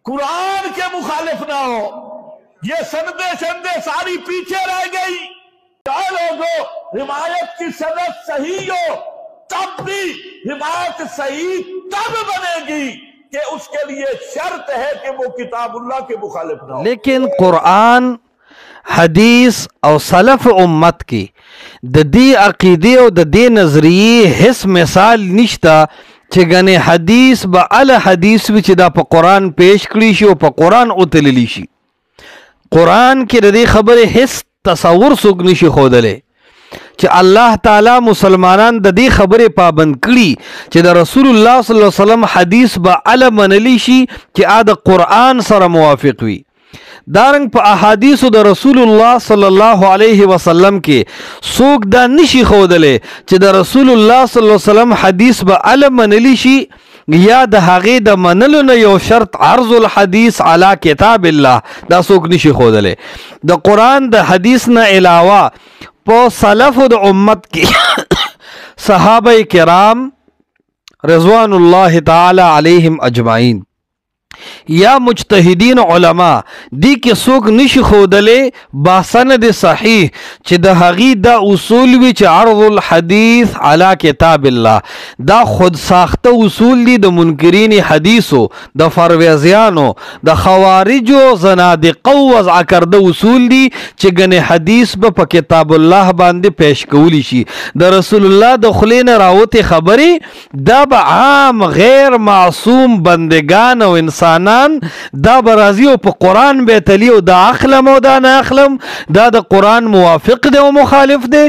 कुरान के मुखालिफ ना हो। ये सनदे सनदे सारी पीछे रह गई। क्या लोगों, हिमायत की सनद सही हो तब भी हिमायत सही तब बनेगी कि उसके लिए शर्त है कि वो किताबुल्लाह के मुखालिफ ना हो। लेकिन कुरान, हदीस और सलफ उम्मत की दी अकीदे और दी नजरिए हिस मिसाल निश्ता चे गने हदीस ब अल हदीस विच दा प कुरान पेश करी शी प कुरान उतलली शी। कुरान के रदी खबर हिस तसव्वुर सुगनी शी खोदले चे अल्लाह ताला मुसलमानान दी खबर पाबंद करी चे दा रसूलुल्लाह सल्लल्लाहु अलैहि वसल्लम हदीस ब अल मनली शी चे आद कुरान सर मुवाफिक हुई। दारंग प अहादीस द रसूलुल्लाह सल्लल्लाहु अलैहि वसल्लम के सोग दा निशी खोदले चे द रसूलुल्लाह सल्लल्लाहु अलैहि वसल्लम हदीस ब अल मनली शी या द हागे द मनलो न यो शर्त अर्जुल हदीस अला किताबिल्लाह दा सोग निशी खोदले। द कुरान द हदीस न अलावा पो सलफ द उम्मत की सहाबा किराम रिज़वानुल्लाह ताला अलैहिम अजमाइन या मुज्तहिदीन उलमा दी के सोक निश खोदले बासनद सहीह चे द हगी दा उसूल विच अर्जुल हदीस अला किताबिल्लाह दा खुद साख्ता उसूल दी द मुनकरीन हदीसो द फरवेजियानो द खवारिजो ज़नादिक़ो वज़अ करद उसूल दी चे गने हदीस ब किताबुल्लाह बांदे पेश कौली शी। द रसूलुल्लाह द खुलेन रावत खबरी दा ब आम गैर मासूम बंदेगान और इंसानान दा बराजियो प कुरान बेतलियो दा अखलम व दा ना अखलम दा द कुरान मुवाफिक दे व मुखालिफ दे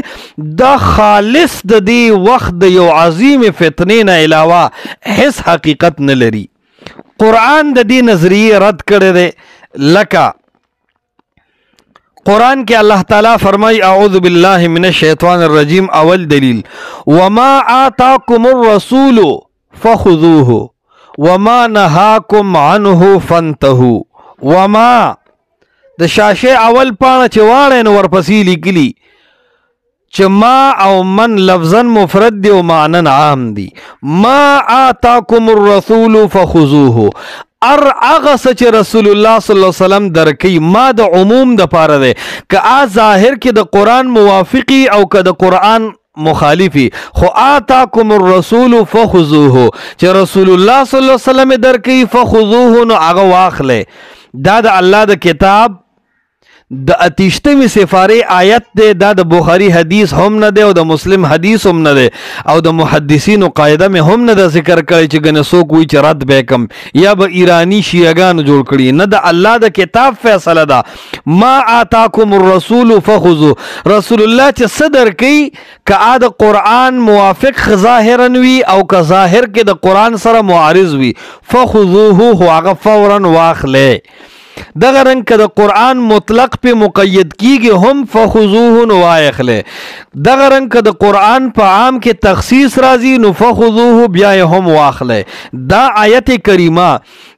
दा खालिस द दी वक्त यो अजीम फितने न अलावा हिस हकीकत न लरी। कुरान द दी नजरिए रद्द करे दे लका कुरान के अल्लाह ताला फरमाई अऊज़ु बिल्लाहि मिनश शैतानिर रजीम अवल दलील वमा आताकुमुर रसूलु फखुज़ूहु वमा नहाकुम अन्हु फंतहु। वमा द शाशे अवल पाना चवाड़े न वरपसी लिखली च मा औ मन लफ्जन मुफरद दे व मानन आम दी। मा आताकुमुर रसूलु फखुज़ूहु अर आगा सच रसूलुल्लाह सल्लल्लाहु अलैहि वसल्लम दरकी मा द उमूम द पार दे का आ जाहिर के द कुरान मुवाफिकी औ का द कुरान मुखालिफी खो आताकुमुर रसूलु फखुज़ूहु चे रसूलुल्लाह सल्लल्लाहु अलैहि वसल्लम दरकी फखुज़ूहु न आगा वाखले दा द अल्लाह द किताब द अतिश्तमी सिफारे आयत दे दा द बुखारी हदीस हम न दे और द मुस्लिम हदीस हम न दे और द मुहद्दिसीन कायदा में हम न द जिक्र करे च गने सो कोई चरत बेकम या ब ईरानी शियागान जोड़ करी न द अल्लाह द किताब फैसला दा मा आताकुमुर रसूलु फखुज़ू रसूलुल्लाह च सदर की का आद कुरान मुवाफिक ज़ाहिरन वी औ का ज़ाहिर के द कुरान सरा मुआरिज वी फखुज़ूहु हुआ फौरन वाखले। दगा रंग का द कुरान मुतलक पे मुक़य्यद की गए हम फखुज़ूहु नवायखले। दगा रंग का द कुरान पर आम के तखसीस राजी नु फखुज़ूहु ब्याय हम वाखले। दा आयत करीमा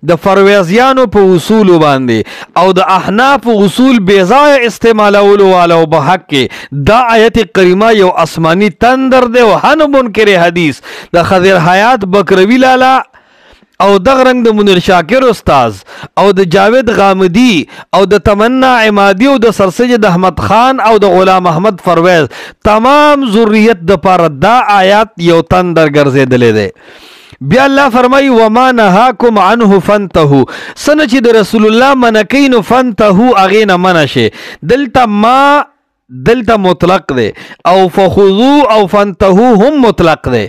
द फरवेजियानो पे उसूल बांधे और द अहनाफ उसूल बेजाय इस्तेमाल वाला बहक के दा आयत करीमा यो आसमानी तंदर दे हन मुनकर हदीस द खज़र हयात बकरवी लाला और दगरंग द मुनीर शाकिर उस्ताज और द जावेद गामदी और द तमन्ना इमादी और द सरसैयद अहमद खान और द गुलाम अहमद फरवेज तमाम ज़ुर्रियत द पार दा आयात यो तंदर गर्जे दले दे। बिया अल्लाह फरमाई वमा नहाकुम अन्हु फंतहु सनची द रसूलुल्लाह मनकीन फंतहु आगे न मनशे दिलता मा दिलता मुतलक दे औ फखुज़ू औ फंतहु हम मुतलक दे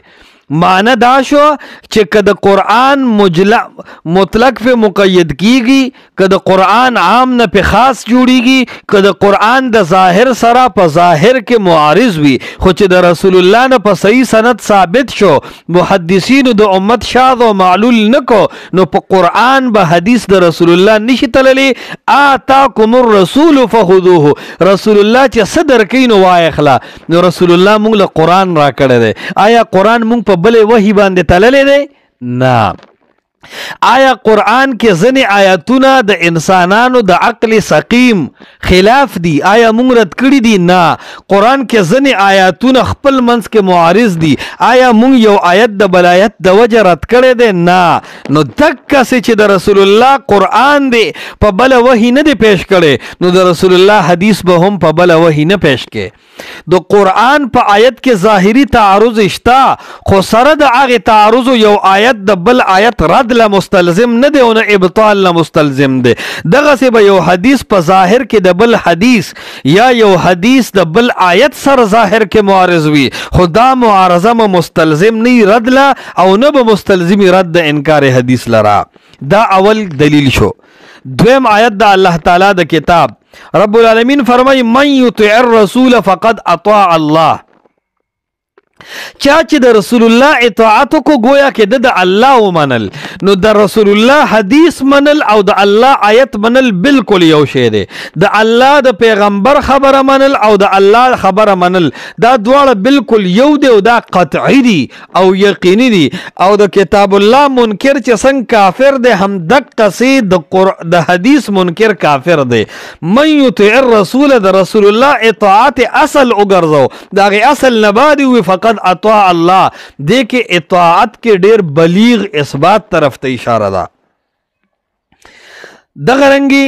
माना दाशो चे कद कुरान मुतलक पे मुक़य्यद कीगी कद कुरान आम न पे खास जुड़ीगी कद कुरान द ज़ाहिर सरा प ज़ाहिर के मुआरिज भी खुच द रसूलुल्लाह न प सही सनद साबित शो मुहद्दिसीन द उम्मत शाद व मालूल न को नो प कुरान ब हदीस द रसूलुल्लाह निशतलली आताकुमुर रसूल फखुज़ूहु रसूलुल्लाह चे सदर कीनो वायखला नो रसूलुल्लाह मुंग ल कुरान रा करे दे आया कुरान मुंग प बले वही बांधे तलले दे ना آیا قرآن کې ځنې آیاتونه د انسانانو د عقل سقیم خلاف دي؟ آیا مونږ رد کړي دي؟ نه. قرآن کې ځنې آیاتونه خپل منځ کې معارض دي. آیا مونږ یو آیت د بل آیت د وجه رد کړی دی؟ نه. نو دکسې چې د رسول الله قرآن دی په بله وحی نه دی پیش کړی، نو د رسول الله حدیث به هم په بله وحی نه پیش کې. د قرآن په آیت کې ظاهري تعارض شته، خو سره د هغې تعارض یو آیت د بل آیت رد له مستلزم نه دی او نه ابطال له مستلزم دی. دغسې به یو حدیث په ظاهر کې د بل حدیث یا یو حدیث د بل آیت سره ظاهر کې معارض وي، خو دا معارضه مو مستلزم نه رد له او نه به مستلزمي رد د انکار حدیث لرا. دا اول دلیل شو. دویم آیت د الله تعالی د کتاب رب العالمین فرمای من یطع الرسول فقد اطاع الله. چا چې د رسول الله اطاعت کو گویا کې د الله ومنل، نو د رسول الله حدیث منل او د الله آیت منل بالکل یو شی دی. د الله د پیغمبر خبره منل او د الله خبره منل دا دواړه بالکل یو دی او دا قطعی دی او یقیني دی. او د کتاب الله منکر چې څنګه کافر دی، هم دقسې د حدیث منکر کافر دی. من یطع الرسول، د رسول الله اطاعت اصل وګرځو، د هغې اصل نه بعد وي فقط اطاع الله. دې کې اطاعت کې ډیر بلیغ اثبات طرف ته اشاره ده. دغه رنګي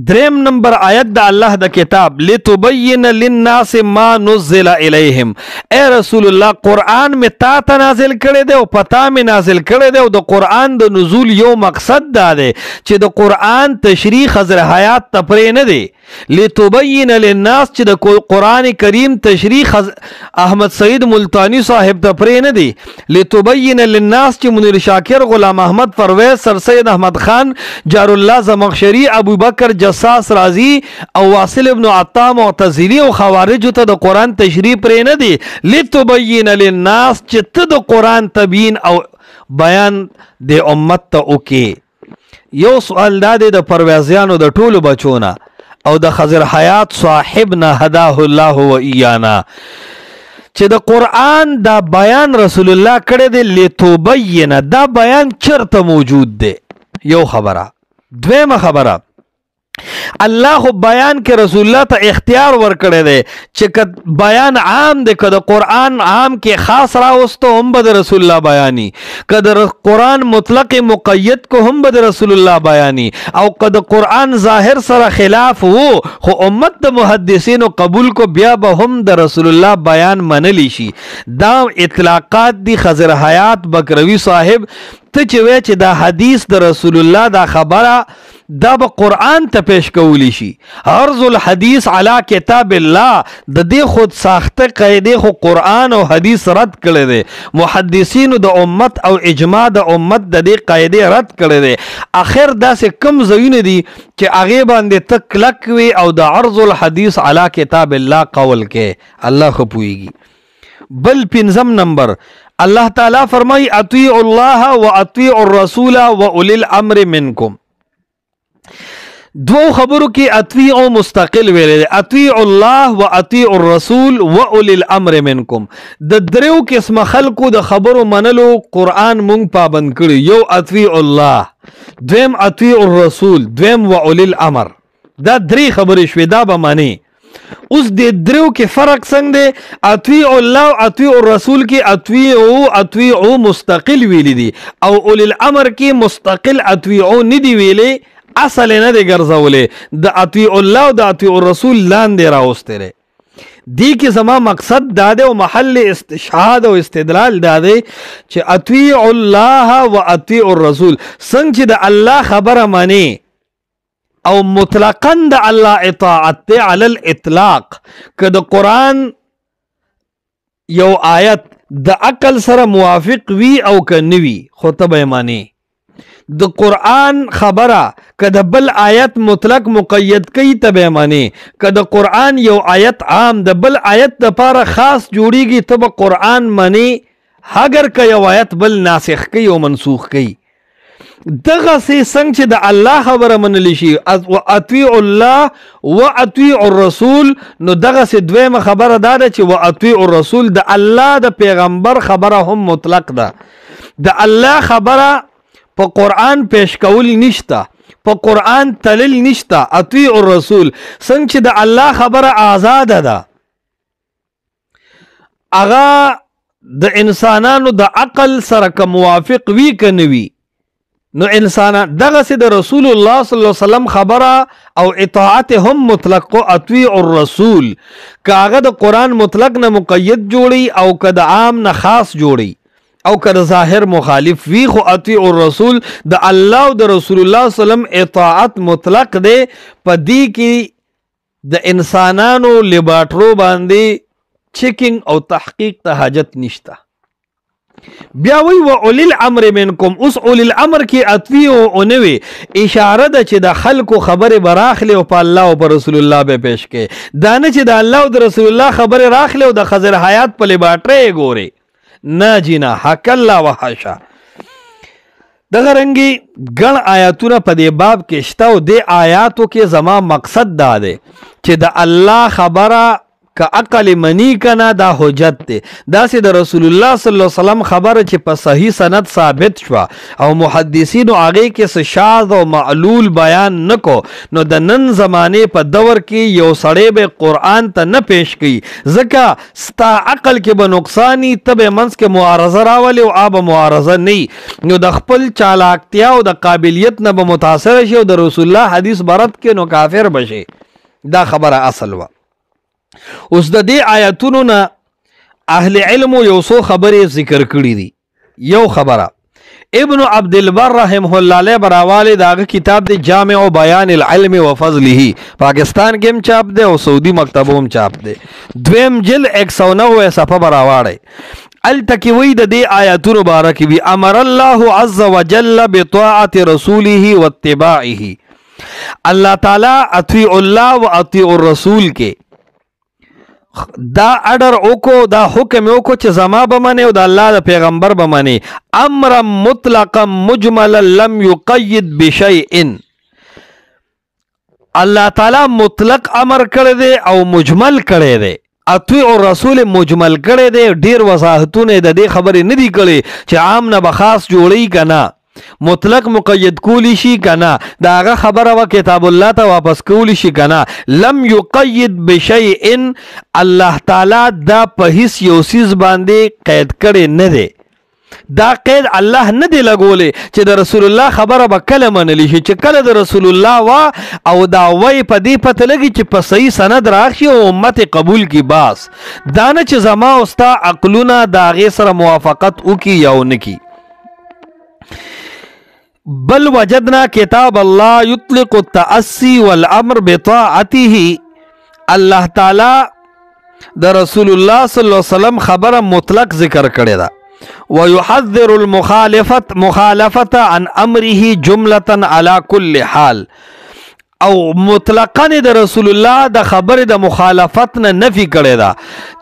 دریم نمبر آیت د الله د کتاب لتبین للناس ما نزل الیہم. اے رسول الله قرآن می تا ته نازل کړی دی او پتا می نازل کړی دی، او د قرآن د نزول یو مقصد دا دی چې د قرآن تشریح خضر حیات ته پرې نه دی. لتبین للناس چې د قرآن کریم تشریح احمد سعید ملتانی صاحب ته پرې نه دی. لتبین للناس چې منیر شاکر، غلام احمد پرویز، سر سید احمد خان، جار الله زمخشری، ابو بکر جساس رازی او واصل ابن عطا معتزلی او خوارج ته د قرآن تشریح پرې نه دی. لتبین للناس چې ته د قرآن تبیین او بیان د امت ته وکې. یو سوال دا دی د پرویزیانو د ټولو بچونه او د خضر حیات صاحبنا هداه الله و ایانا چې د قرآن دا بیان رسول الله کړی دی لتبین، دا بیان چرته موجود دی؟ یو خبره. دویمه خبره، الله خو بیان کې رسول الله ته اختیار ورکړی دی چې که بیان عام دی، که د قرآن عام کې خاص راوستو هم به د رسول الله بیانی، که د قرآن مطلق مقید کو هم به د رسول الله بیانی، او که د قرآن ظاهر سره خلاف وو خو امت د محدثینو قبول کو بیا به هم د رسول الله بیان منلی شي. دا اطلاقات دی. خضر حیات بکروی صاحب ته چې وی چې دا حدیث د رسول الله دا خبره دا به قرآن ته پیش کولی شي. عرض الحدیث علی کتاب الله د دې خود ساخته قاعده خو قرآن او حدیث رد کړی دی. محدثینو د امت او اجماع د امت د دې قاعده رد کړی دی. اخر داسې کم ځایونه دي چې هغې باندې ته کلک وي او د عرض الحدیث علی کتاب الله قول کې الله خو پوهیږي. بل پنځم نمبر الله تعالی فرمای اطیعوا الله و اطیعوا الرسول و اولی الامر منکم. دو خبرو کې اطیعوا مستقل ویل دی، اطیعوا الله و اطیعوا الرسول و اولی الامر منکم. د دریو قسم خلقو د خبرو منلو قرآن مونږ پابند کړي. یو اطیعوا الله، دویم اطیعوا الرسول، دویم و اولی الامر. دا درې خبرې شوې، دا به معنی. اوس د دریو کې فرق څنګه دی؟ اطیعوا الله او اطیعوا الرسول کې اطیعوا مستقل ویلی دي، او اولی الامر کې مستقل اطیعوا نه دی ویلی، اصل نه دی ګرځولې. د اطیعوا الله او د اطیعوا الرسول لاندې راوستی دی. دی کې زما مقصد دا دی او محل استشهاد او استدلال دا دی چې اطیعوا الله و اطیعوا الرسول. څنګه چې د الله خبره مانی او مطلقاً د الله اطاعت دی علی الاطلاق، که د قرآن یو آیت د عقل سره موافق وی او که نوی خو ته به مانی. د قرآن خبره که د بل آیت مطلق مقید کوي ته به مانی، که د قرآن یو آیت عام د بل آیت دپاره خاص جوړیږي ته به قرآن مانی، اگر که یو آیت بل ناسخ کوي او منسوخ کوي. دغه سي څنګه چې د الله خبره منلی شي اطیعوا الله و اطیعوا الرسول، نو دغه سي دویمه خبره دا ده چې و اطیعوا الرسول د الله د پیغمبر خبره هم مطلق ده. د الله خبره په قرآن پیش کول نشتا، په قرآن تلل نشتا. اطیع الرسول څنګه چې د الله خبره آزاده ده، هغه د انسانانو د عقل سره که موافق وي که نه وي، نو انسانان دغسې د رسول الله صلی الله علیه وسلم خبره او اطاعت هم مطلق کو اطیع الرسول، که هغه د قرآن مطلق نه مقید جوړي او که د عام نه خاص جوړي او که د ظاهر مخالف وي، خو اطیع الرسول د الله او د رسول الله صلی الله علیه وسلم اطاعت مطلق دی. په دې کې د انسانانو لیباټرو باندې چیکنگ او تحقیق ته حاجت نشته. بیا وی و اولی الامر منکم، اوس اولی الامر کې اطیعو اونوي اشاره ده چې د خلکو خبرې به راخلي او په الله او په رسول الله به پیش کې، دا نه چې د الله او د رسول الله خبرې راخلي او د خضر حیات په لیباټرې ګوري. نه جینا حق الله وحاشا. دغه رنګي ګڼ آیاتونه په دې باب کې شته او دې آیاتو کې زما مقصد دا دی چې د الله خبره که عقل منی کنا دا حجت دی. داسې د رسول الله صلی الله علیه وسلم خبره چې په صحیح سند ثابت شوه او محدثینو هغې کې څه شاذ او معلول بیان نکو، نو د نن زمانې په دور کې یو سړی به قرآن ته نه پیش کوي، ځکه ستا عقل کې به نقصانی، ته به منځ کې معارضه راولي او آب معارضه نه، نو د خپل چالاکتیا او د قابلیت نه به متاثر شي او د رسول الله حدیث برد کې نو کافر بشي. دا خبره اصل وه. اوس د دې آیاتونو نه اهل علم یو څو خبرې ذکر کړي دي. یو خبره ابن عبد البر رحمه الله علیه براواله داغه کتاب دی جامع بیان العلم وفضله، پاکستان کې هم چاپ دی او سعودي مکتبو هم چاپ دی، دویم جل 109 صفحه براواله. التکوی د دې آیاتونو بارک وی امر الله عز وجل بطاعت رسوله واتباعه. الله تعالی اطیع الله و اطیع الرسول کې دا اډر اوکو، دا حکم اوکو چې زما بمنه او د الله د پیغمبر بمنه، امر مطلقا مجملا لم يقید بشیء. الله تعالی مطلق امر کړی دی او مجمل کړی دی. اطیع الرسول مجمل کړی دی، ډیر وضاحتونه د دې خبرې نه دی کړی چې عام نه به خاص جوړی کنه، مطلق مقید کولی شي کنه، دا هغه خبره و کتاب الله ته واپس کولی شي کنه. لم یقید بشیء، الله تعالی دا په هیڅ یو څیز باندې قید کړی نه دی. دا قید الله نه دی لګولی چې د رسول الله خبره به کله منلی شي، چې کله د رسول الله وا او دا وای په دې پته لګي چې په صحیح سند راخي او امت قبول کی. باس دا نه چې زما او ستا عقلونه د هغې سره موافقت وکي یا ونه کی. بل وجدنا کتاب الله یطلق التأسی والامر بطاعته. الله تعالی د رسول الله صلی الله علیه وسلم خبره مطلق ذکر کړی ده. ويحذر المخالفة عن امره جملة على كل حال، او مطلقاً د رسول الله د خبره د مخالفت نه نفي کړی ده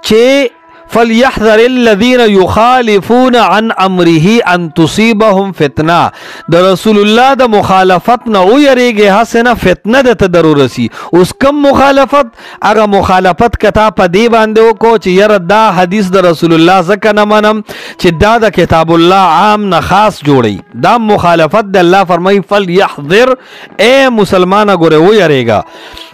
چې فليحذر الذين يخالفون عن امره ان تصيبهم فتنه. د رسول الله د مخالفت نه ويریږي حسنه فتنه د تدرورسي. اوس کم مخالفت، هغه مخالفت کتا په دی باندې وکړو چې یره دا حدیث د رسول الله زکه نه منم چې دا د کتاب الله عام نه خاص جوړي، دا مخالفت د الله فرمای فليحذر. اے مسلمان ګوره ويریږي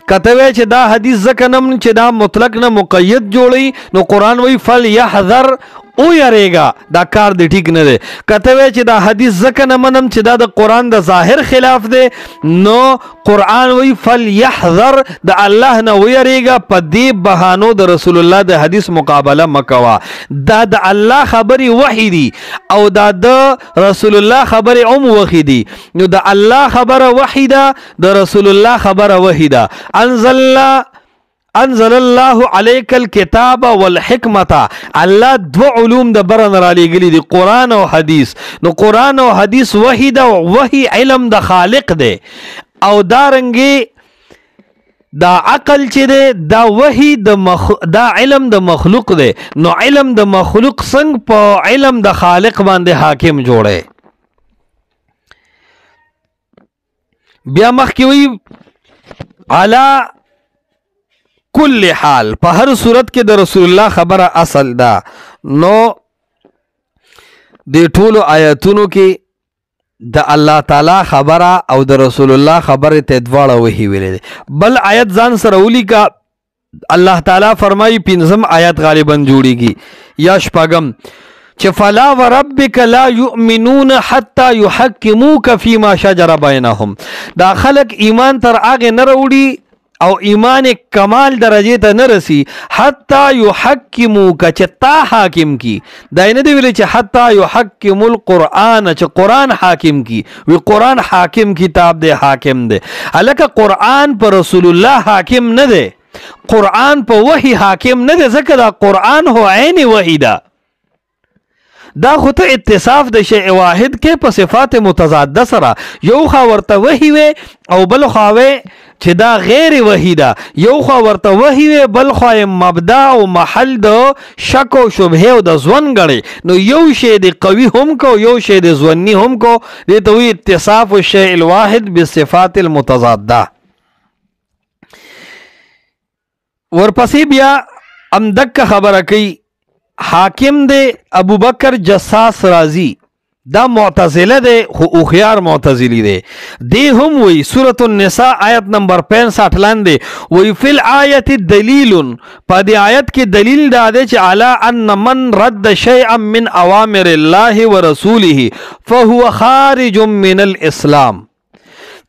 کته وی چې دا حدیث زکه نم چې دا مطلق نه مقید جوړي، نو قرآن وی فلیحذر او یریگا، دا کار دی ٹھیک نه دی. کته وی چې دا حدیث زکه نه منم چې دا د قرآن د ظاهر خلاف دی، نو قرآن وی فلیحذر د الله نه ویریگا، په دې بهانو د رسول الله د حدیث مقابله مکوا. دا د الله خبري وحی دی او دا د رسول الله خبري وحی دی. نو د الله خبره وحی ده، د رسول الله خبره وحی ده. انزل الله عليك الكتاب والحکمة. الله دو علوم د برن را لګلی دي، قرآن او حدیث. نو قرآن او حدیث وحی ده، وحی علم د خالق ده، او دارنګي دا عقل چې ده دا وحی دا علم د مخلوق ده. نو علم د مخلوق څنګه په علم د خالق باندې حاکم جوړه. بیا مخکې وی علا کل حال، په هر صورت کې د رسول الله خبره اصل ده. نو د ټولو آیاتونو کې د الله تعالی خبره او د رسول الله خبره ته دواړه وحی ویلې. بل آیت ځان سره ولیکا. الله تعالی فرمایي 5م آیت غالبا جوړیږي یا شپږم چې فلا وربک لا یؤمنون حتی یحکموک فیما شجر بینهم. دا خلق ایمان تر هغه نه وروړي او ایمان کمال درجه ته نه رسی حتی یحکموک چې تا حاکم کی. دا نه دی ویل چې حتی یحکم القرآن چې قرآن حاکم کی. وی قرآن حاکم کتاب دی، حاکم دی. الکه قرآن پر رسول الله حاکم نه دی، قرآن په وحی حاکم نه دی، ځکه دا قرآن هو عین وحی ده. دا خو ته اتصاف د شیء واحد کې په صفات متضاده سره یو خوا ورته وحی وي او بل خوا وي چې دا غیر وحی ده. یو خوا ورته وحی وي بل خوا مبدا او محل د شک او شبهه او د ځوان غړي. نو یو شی د قوي هم کو یو شی د ځواني هم کو. دې ته وی اتصاف الشیء الواحد بالصفات المتضاده. ورپسې بیا امدک خبره کوي حاکم دے ابو بکر جساس رازی. دا معتزله دے خو اخیار معتزلی دے. دی هم وی سورة النساء آیت نمبر 65 لاندے وی فی الآیت دلیل پا دی آیت کی دلیل دا دے چی علا ان من رد شیئا من اوامر اللہ ورسوله فهو خارج من الاسلام.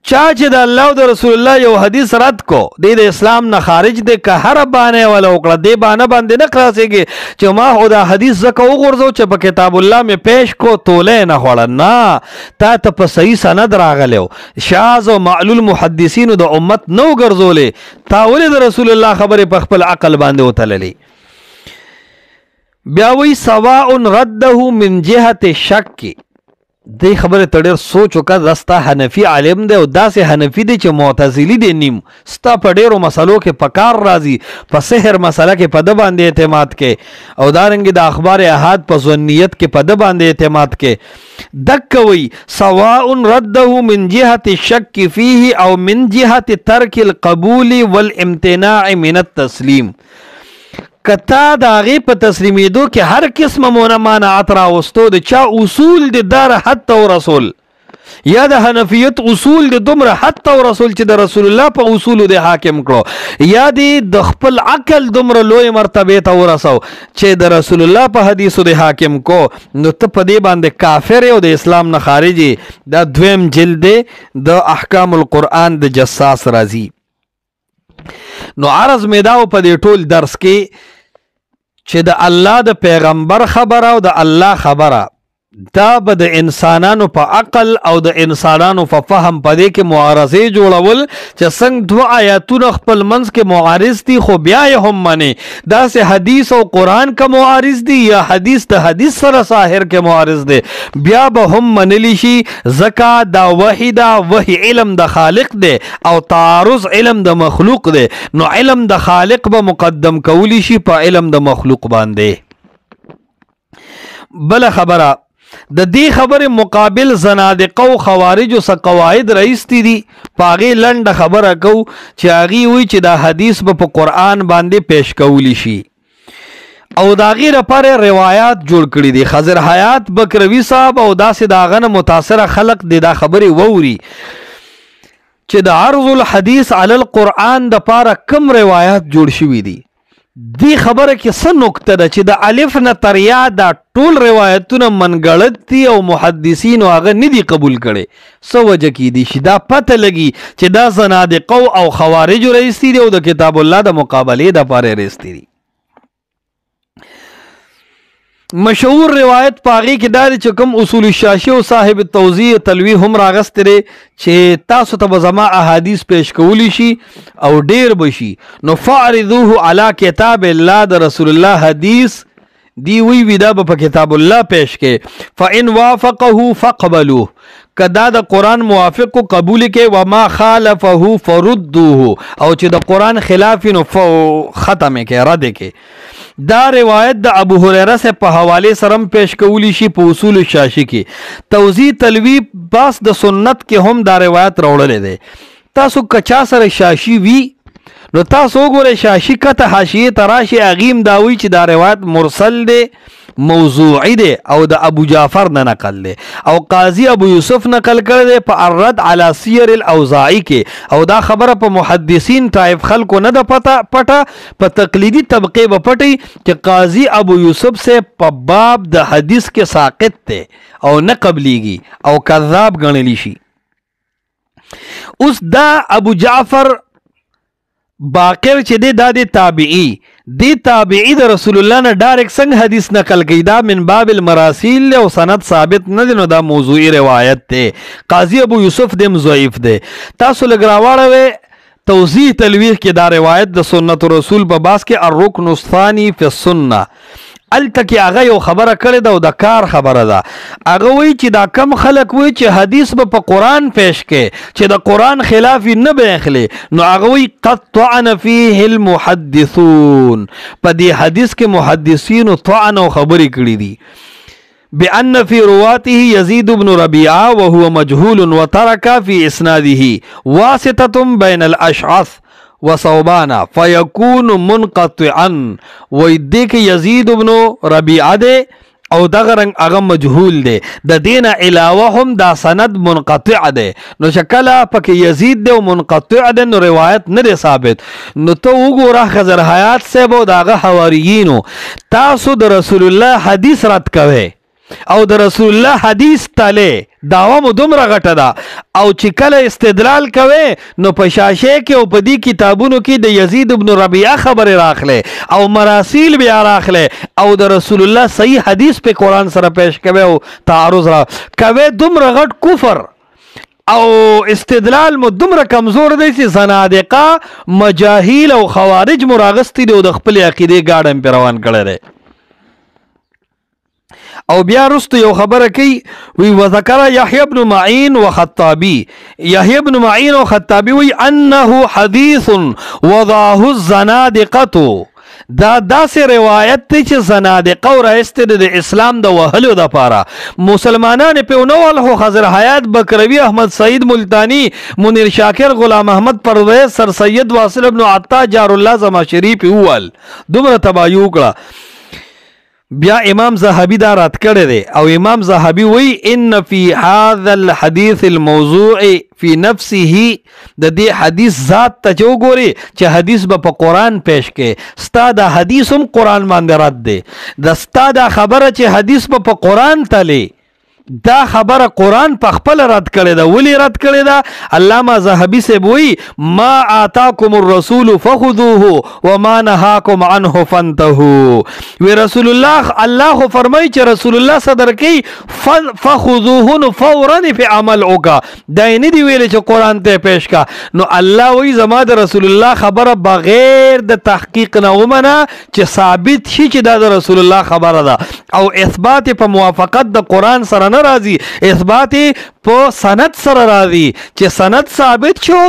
چا چې د الله او د رسول الله یو حدیث رد کو د اسلام نه خارج دی. که هر بانه ولا وکړه دی بانه باندې نه خلاصېږي چې ما خو دا حدیث ځکه وغورځو چې په کتاب الله مې پیش کو توله نه خوړه. نه تا ته په صحیح سند راغلی شاذ او معلول محدثینو د امت نو ګرځولې. تا ولې د رسول الله خبرې په خپل عقل باندې وتللې. بیا وی سواء رده من جهت شک. دی خبره ته ډېر سوچ وکړه. دا ستا حنفي عالم دی او داسې حنفي دی چې معتزلي دی نیم. ستا په ډېرو مسلو کې په کار راځي، په سحر مسله کې په ده باندې اعتماد کې او دارنګې د اخبار احاد په ظنیت کې په ده باندې اعتماد کې. دک وی سواء رده من جهت الشک فيه او من جهت ترک القبول والامتناع من التسلیم. کتا دا غی په تسلیمیدو کې هر قسم مانعات راوستو د چا اصول د دار حتی و رسول یا د حنفیت اصول د دومره حتی و رسول چې د رسول الله په اصولو د حاکم کړو یا د خپل عقل دومره لوی مرتبه ته ورسو چې د رسول الله په حدیثو د حاکم کو. نو ته په دې باندې کافر او د اسلام نه خارجي. دا دویم جلد د احکام القرآن د جساس راځي. نو عرض میداو په دې ټول درس کې چې د الله د پیغمبر خبره او د الله خبره دا به د انسانانو په عقل او د انسانانو په فهم په دې کې معارضې جوړول چې څنګه دوه آیاتونه خپل منځ کې معارض دي خو بیا یې هم مني. داسې حدیث او قرآن کا معارض دي یا حدیث د حدیث سره ظاهر کې معارض دي بیا به هم منلی شي. ځکه دا وحی دا وحی علم د خالق دی او تعارض علم د مخلوق دی. نو علم د خالق به مقدم کولی شي په علم د مخلوق باندې. بل خبره د دې خبره مقابل زنادقه او خوارج او قواعد رئیستی دي. پاغه لنډه خبره کو چې هغه وی چې دا حدیث په قرآن باندې پیش کولی شي او دا غیر پر روایت جوړ کړي دي. خضر حیات بکروی صاحب او داسې داغه متاثر خلق دي دا خبره ووري چې د عرض الحدیث علی القرآن د پاره کم روایت جوړ شوي دي. دی خبره کې څه نکته ده چې د الف نه تر یا دا ټول روایتونه منګړت دي او محدثین هغه نه دي قبول کړي. څه وجه کې دي چې دا پته لګي چې دا زنادقه او خوارج رئیستی دي او د کتاب الله د مقابله د پاره رئیستی دي. مشهور روایت پاغي کې دا چې کوم اصول الشاشی او صاحب التوضیح تلوی هم راغستره چې تاسو ته زما احادیث پیش کولی شي او ډیر بشي. نو فعرضوه علی کتاب الله د رسول الله حدیث دی وی دا په کتاب الله پیش کې فإن وافقه فقبلوه. کدا د قرآن موافق کو قبول کې وما خالفه فردوه او چې د قرآن خلاف نو ختم کې رد کې. دا روایت د ابو هريره سے په حواله سرم پیش کولی شي په اصول الشاشی کې. توضیح تلوی باس د سنت کې هم دا روایت راوړل دي. تاسو کچا سره شاشی وی نو تاسو وګورئ شاشي کته حاشیه تراشي اغیم داوی چې دا روایت مرسل دی موضوعی دی او د ابو جعفر نه نقل دی او قاضی ابو یوسف نقل کړی دی په الرد علی سیر الاوزاعی کې او دا خبره په محدثین طائف خلکو نه ده پټه په تقلیدی طبقه به پټي چې قاضی ابو یوسف سے په باب د حدیث کې ساقط دی او نه قبلیږي او کذاب ګڼلی شي. اوس دا ابو جعفر باقر چې دی دا دی تابعی د رسول الله نه ډایرکټ څنګه حدیث نقل کوي دا من باب المراسیل او سند ثابت نه دی نو دا موضوعی روایت دی. قاضی ابو یوسف دیم ضعیف دی. تاسو لږ راواړوئ توضیح تلویح کې دا روایت د سنت رسول په باس کې الرکن الثانی فی السنه الته کې هغه یو خبره کړې ده او د کار خبره ده. هغه وایي چې دا کم خلک وایي چې حدیث به په قرآن پیش کې چې د قرآن خلاف یې نه به اخلي نو هغه وایي قد طعن فیه المحدثون په دې حدیث کې محدثینو طعن او خبرې کړي دي بأن في رواته يزيد بن ربيعة وهو مجهول وترك في إسناده واسطة بين الأشعث وصوبانا فيكون منقطعا ويديك يزيد بن ربيعة دے او دغه رنگ هغه مجهول دی د دین علاوه هم دا سند منقطع دی نو شکله پکې یزید دی او منقطع دی نو روایت نه دی ثابت. نو ته وګوره خضر حیات صاحب او دغه حواریینو تاسو د رسول الله حدیث رد کوئ او د رسول الله حدیث تله داوا مو دومره غټه ده او چې کله استدلال کوي نو په شاشه کې او په دې کتابونو کې د یزید ابن ربیعه خبره راخله او مراسیل بیا راخله او د رسول الله صحیح حدیث په قرآن سره پیش کوي او تعارض را کوي دومره غټ کفر او استدلال مو دومره کمزور دی چې زنادقه مجاهیل او خوارج مراغستی دی او د خپل عقیده گاډم پر روان کړي دي. او بیا رستو یو خبره کوي وی وذکر یحیی بن معین و خطابی یحیی بن معین و خطابی وی انه حدیث وضعه الزنادقه دا داسې روایت دی چې زنادقه او رایسته د اسلام د وهلو د پاره مسلمانان په نوول خو خضر حیات بکروی احمد سعید ملتانی منیر شاکر غلام احمد پرویز سر سید واصل ابن عطا جار الله زماشری په اول دومره تبایو کړه. بیا امام زهبی دا رات کړی دی او امام زهبی وی ان فی هذا الحديث الموضوع فی نفسه د دې حدیث ذات ته چې وګوري چې حدیث به په قرآن پیش کې ستا د حدیث هم قرآن باندې رد دی د ستا دا خبره چې حدیث به په قرآن تلی دا خبره قرآن په خپل رد کړی ده. ولی رد کړی ده؟ علامه زهبی صاحب وی ما آتاکم الرسول فخذوه وما نهاکم عنه فانتهوا. وی رسول الله خو فرمای چې رسول الله صدر کی فخذوه نو فورا په عمل وکا دا نه دی ویل چې قرآن ته پیش کا. نو الله وی زما د رسول الله خبره بغیر د تحقیق نه ومنه چې ثابت شي چې دا د رسول الله خبره ده او اثبات په موافقت د قرآن سره نه راځي اثبات په سند سره راځي چې سند ثابت شو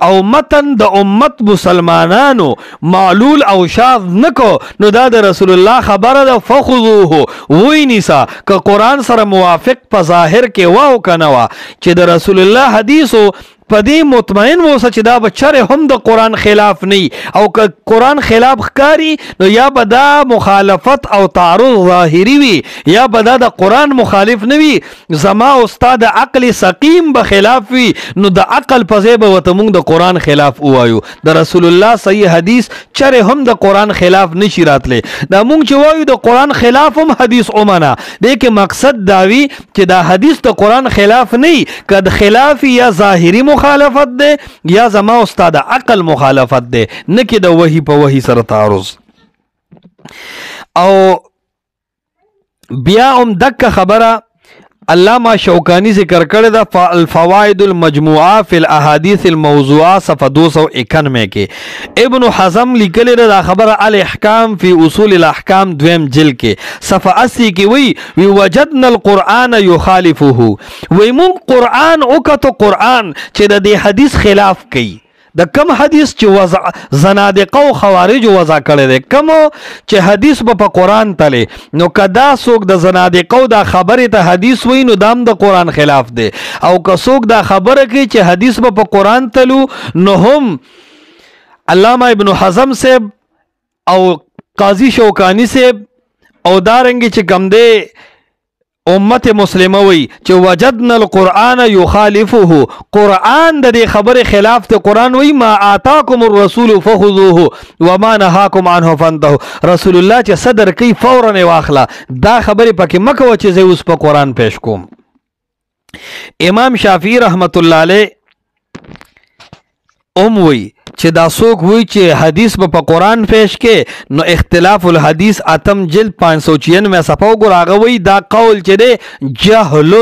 او متن د امت مسلمانانو معلول او شاذ نکو نو دا د رسول الله خبره ده فخذوه وینیسا که قرآن سره موافق په ظاهر کې واو کنه وا چې د رسول الله حدیثو پدې مطمئن ووسه چې دا بچره هم د قرآن خلاف نه او که قرآن خلاف ښکاری نو یا به دا مخالفت او تعارض ظاهری وي یا به دا د قرآن مخالف نه وي زما استاد عقل سقیم به خلاف وي نو د عقل په ځای به ورته موږ د قرآن خلاف ووایو. د رسول الله صحیح حدیث چره هم د قرآن خلاف نشي راتلی دا موږ چې وایو د قرآن خلاف هم حدیث ومنه دې کې مقصد دا وي چې دا حدیث د قرآن خلاف نه که د خلاف یا ظاهری مخالفت دے یا زما استاد عقل مخالفت دے نه کې د وحی په وحی سره تعارض. او بیا هم دک خبره علامہ شوکانی ذکر کړی دا الفوائد المجموعه فی الاحاديث الموضوعه صفحه 291 کې ابن حزم لیکلی دا خبره الاحکام فی اصول الاحکام دویم جلد کې صفحه 80 کې وی وجدنا القرآن یخالفه وی مون قرآن وکتو قرآن چې د دې حدیث خلاف کوي د کم حدیث چې زنادقه او خوارج وضع کړی دی کم چې حدیث په قرآن تلی نو کدا څوک د زنادقه او د خبرې ته حدیث وی نو دام د قرآن خلاف دی او که څوک دا خبره کوي چې حدیث په قرآن تلو نو هم علامہ ابن حزم سے او قاضی شوکانی سے او دارنگی چې کم دی امت مسلمه وی چې وجدنا القرآن یخالفه قرآن د دې خبر خلاف ته قرآن وی ما آتاکم الرسول فخذوه وما نهاکم عنه فانتهوا رسول الله چې صدر کوي فورا واخلا دا خبره پکې مکه و چې زه اوس په قرآن پیش کوم. امام شافعی رحمت الله علیه وی چې دا څوک وی چې حدیث په قرآن پیش کې نو اختلاف الحدیث اتم جلد 596 صفحه وګورئ وی دا قول چې دی جهل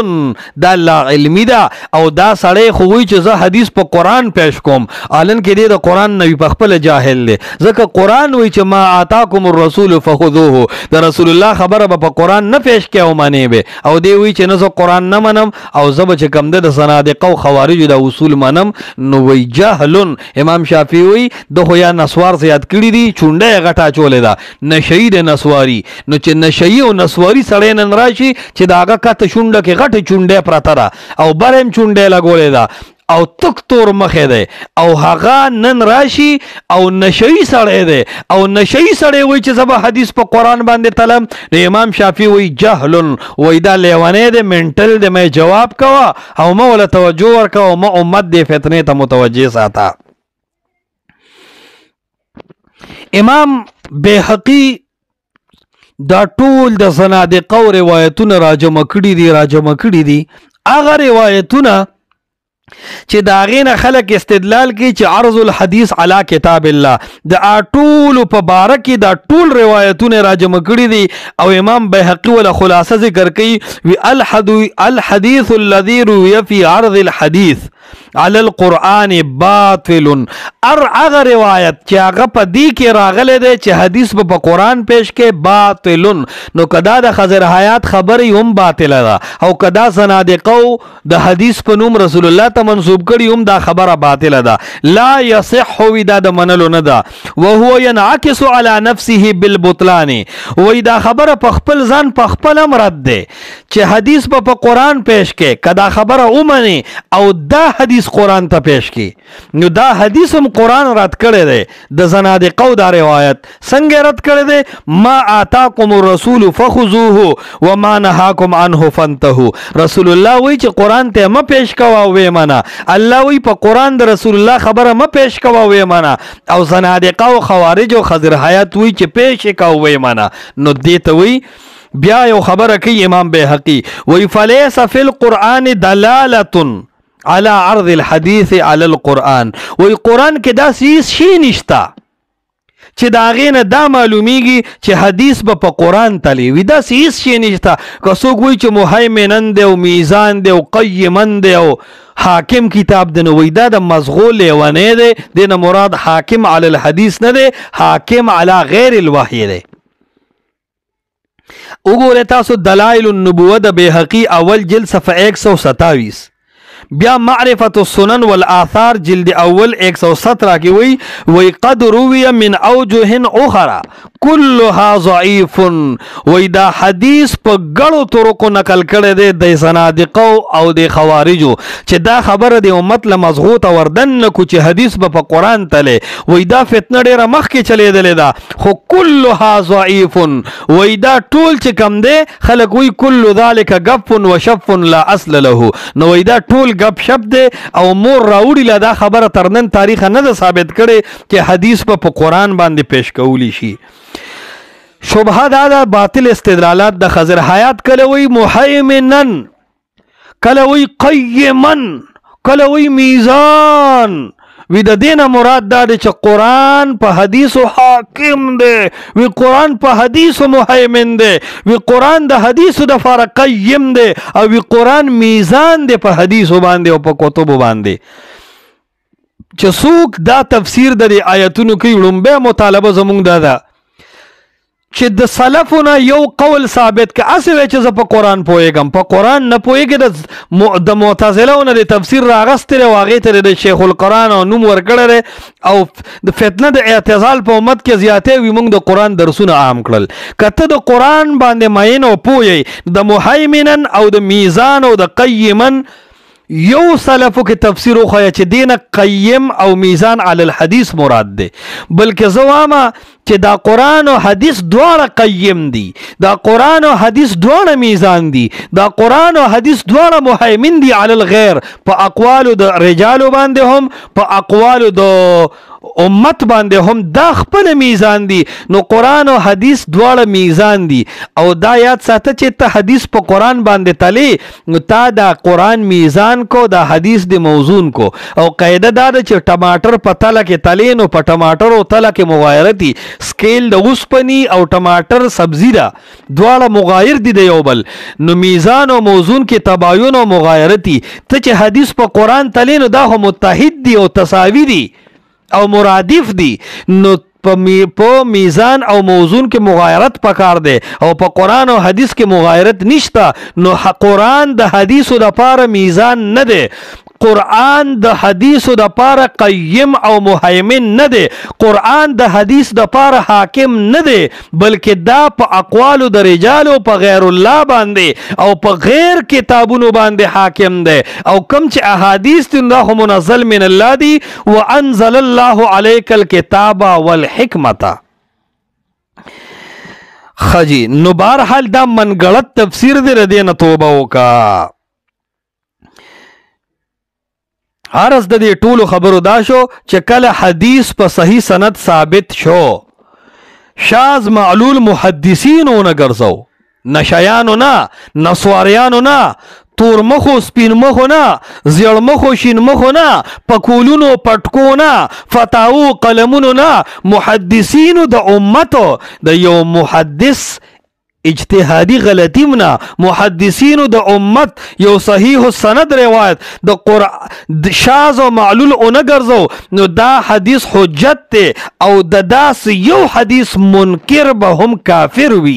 دا لا علمی دا او دا سړی خو وی چې زه حدیث په قرآن پیش کوم الان کې دی د قرآن نوی په خپل جاهل دی ځکه قرآن وی چې ما آتاکم الرسول فخذوه د رسول الله خبره په قرآن نه پیش کې او معنی به او دی وی چې نه زه قرآن نه منم او زه به چې کم ده د زنادقه او خوارجو د اصول منم نو وی جهل. امام شافعی وی د خو یا نسوار زیات کړی دي چونډه غټه چولې ده نشئی د نسواری نو چې نشئی او نسواری سړی نن راشي چې داغه کته شونډه کې غټه چونډه پراته ده او برم چونډه لګولې ده او تک تور مخه ده او هغه نن راشي او نشئی سړی ده او نشئی سړی وی چې زبا حدیث په قرآن باندې تلم نو امام شافعی وی جهل وی دا لیوانه ده منټل ده مې جواب کوا او ما ولا توجه ورکا او ما امت ده فتنه ته متوجه ساته. امام بیهقی دا ټول د زنادقه او روایتونه راجمع کړي دي هغه روایتونه چې دا غینه خلک استدلال کوي چې عرض الحدیث علی کتاب الله د ټول په باره کې دا ټول روایتونه راجمع کړي دي او امام بیهقی ولا خلاصه ذکر کوي وی الحدیث الذي روی فی عرض الحدیث علی القرآن باطل هغه روایت چې هغه په دې کې راغلی دی چې حدیث په قرآن پیش کې باطل نو کدا د خضر حیات خبرې هم باطله ده او کدا زنادقه د حدیث په نوم رسول الله ته منسوب کړي هم دا خبره باطله ده لا یصح وی دا د منلو نه ده وهو ينعكس على نفسه بالبطلان وی دا خبره په خپل ځان په خپل رد ده چې حدیث په قرآن پیش کې کدا خبره اومني او دا حدیث قرآن ته پیش کی نو دا حدیث هم قرآن رد کړی دی د زنادقه دا روایت څنګه رد کړی دی ما آتاکم الرسول فخذوه وما نهاکم عنه فانتهوا رسول الله وی چې قرآن ته ما پیش کوا وې منا الله وی په قرآن د رسول الله خبره ما پیش کوا وې منا او زنادقه او خوارج او خضر حیات وی چې پیش کا وې منا نو دې ته وی بیا یو خبره کوي امام بیهقی وی فلیس فی القرآن دلاله على عرض الحديث على القرآن وی قرآن کې دا سیس شي نشتا چې دا غینه دا معلومیږي چې حدیث په قرآن تلی وی دا سیس شي نشتا که څوک وی چې مهیمنن دی او میزان دی او قیمن دی او حاکم کتاب دی نو وی دا د مزغول لیونی دی دینه مراد حاکم علی الحدیث نه دی حاکم علی غیر الوحی دی. وګوره تاسو دلائل النبوه د بیهقی اول جلد صفحه 127 بیا معرفت السنن والآثار جلد اول 117 کی وی قد روی من اوجه اخرى كلها ضعيف وی دا حدیث په ګړو طرقو نقل کړي دي د زنادقه او د خوارجو چې دا خبره د امت له مضغوطه وردن کو چې حدیث په قرآن تله وی دا فتنه ډیره مخ کې چلیدلې ده خو كلها ضعيف وی دا ټول چې کم دی خلک وی كل ذلك غف وشف لا اصل له نو وی دا ټول غب شپ دی او مور راوړي لا دا خبره ترنن تاریخ نه ثابت کړي چې حدیث په قرآن باندې پیش کولی شي. شبهه دا باطل استدلالات د خضر حیات کله وی محیمنن کله وی قیمن کله وی میزان وی د دینه مراد دا چې قرآن په حدیثو حاکم دی وی قرآن په حدیثو محیمن دی وی قرآن د حدیثو د فار قیم دی او وی قرآن میزان دی په حدیثو باندې او په کتبو باندې چې څوک دا تفسیر د آیتونو کوي لومبه مطالبه زمونږ دا ده چې د سلفونه یو قول ثابت که اسوي چې زه په قرآن پوهېږم په قرآن نه پوهېږي د معتزلهونه د تفسیر راغستې او هغې ته د شیخ القرآن او نوم ورکړی او د فتنه د اعتزال په امت کې زیاتې وي موږ د قرآن درسونه عام کړل که ته د قرآن باندې مین او پوهې د محیمنن او د میزان او د قیمن یو سلفو کې تفسیر وخیا چې دین قیم او میزان علی الحدیث مراد ده، بلکې زواما چې دا قرآن او حدیث دواړه قیم دي، دا قرآن او حدیث دواړه میزان دي، دا قرآن او حدیث دواړه محیمن دي علی الغیر، په اقوالو د رجالو باندې هم په اقوالو د امت باندې هم دا خپل میزان دي. نو قرآن او حدیث دواړه میزان دي، او دا یاد ساته چې ته حدیث په قرآن باندې تلی نو تا دا قرآن میزان کو، دا حدیث د موزون کو. او قاعده دا ده چې ټماټر په تله کې تلی نو په ټماټر او تله کې مغایرتي، سکیل د اوسپنی او ټماټر سبزی ده، دواړه مغایر دي د یو بل. نو میزان او موزون کې تباین او مغایرتي، ته چې حدیث په قرآن تلی نو دا هم متحد دي او تساوی دي او مرادف دي. نو په میزان او موزون کې مغایرت پکار دی او په قرآن او حدیث کې مغایرت نشته. نو قرآن د حدیثو د پاره میزان نه دی، قرآن د حدیثو د پاره قیم او محیمن نه دی، قرآن د حدیث د پاره حاکم نه دی، بلکې دا په اقوالو د رجالو په غیر الله باندې او په غیر کتابونو باندې حاکم دی. او کم چې احادیث دي دا هم منزل من الله دی، وانزل الله علیک الکتاب والحکمت. خجی نو بهرحال دا منګړت تفسیر دی، ردی نه توبه وکا. عرض د دې ټولو خبرو دا شو چې کله حدیث په صحیح سند ثابت شو، شاذ معلول محدثینو نه ګرځو، نشیانو نه، نسواریانو نه، تور مخو سپین مخو نه، زیړ مخو شین مخو نه، پکولونو پټکو نه، فتاو قلمونو نه، محدثینو د امتو د یو محدث اجتهادی غلطیم نه، محدثینو د امت یو صحیح السند روایت د قرآن شاذ او معلول اونه ګرځو، نو دا حدیث حجت ته. او د داس یو حدیث منکر به هم کافر وي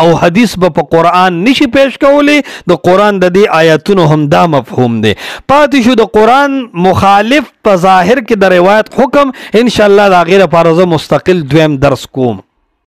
او حدیث به په قرآن نشي پیش کولی. د قرآن د دې آیاتونو هم دا مفهوم دی. پاتې شو د قرآن مخالف په ظاهر کې د روایت حکم، ان شاء الله دا غیر پارزه مستقل دویم درس کوم.